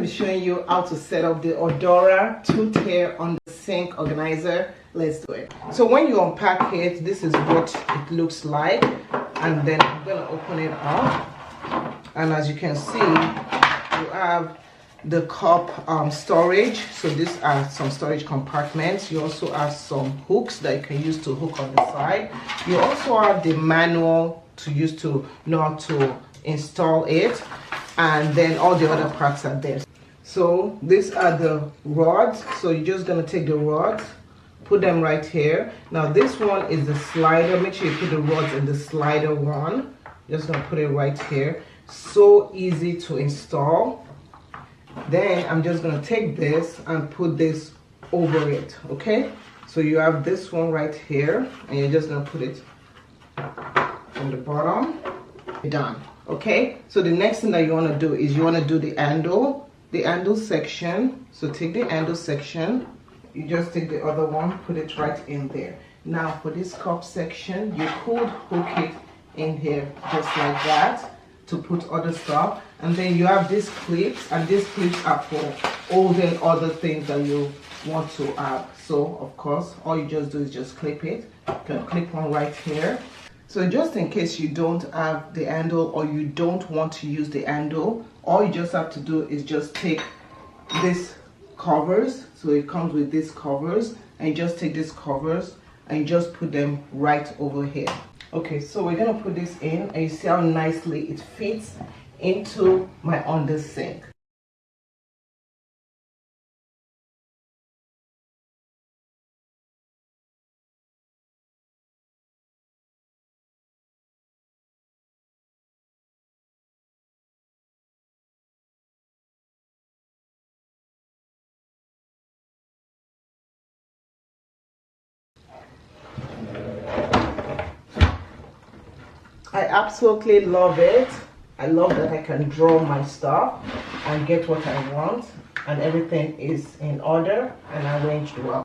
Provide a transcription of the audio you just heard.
be showing you how to set up the Odora 2-tier on the sink organizer. Let's do it. So when you unpack it, this is what it looks like, and then I'm gonna open it up, and as you can see, you have the cup storage. So these are some storage compartments. You also have some hooks that you can use to hook on the side. You also have the manual to use to know how to install it, and then all the other parts are there. So these are the rods. So you're just gonna take the rods, put them right here. Now this one is the slider. Make sure you put the rods in the slider one. Just gonna put it right here. So easy to install. Then I'm just gonna take this and put this over it. Okay, so you have this one right here, and you're just gonna put it on the bottom. Done. Okay, so the next thing that you want to do is you want to do the handle section. So take the handle section, you just take the other one, put it right in there. Now for this cup section, you could hook it in here just like that to put other stuff, and then you have these clips, and these clips are for holding other things that you want to have. So of course, all you just do is just clip it. You can clip one right here. So just in case you don't have the handle, or you don't want to use the handle, all you just have to do is just take this covers. So it comes with these covers, and you just take these covers and you just put them right over here. Okay, so we're gonna put this in, and you see how nicely it fits into my under sink. I absolutely love it. I love that I can draw my stuff and get what I want, and everything is in order and arranged well.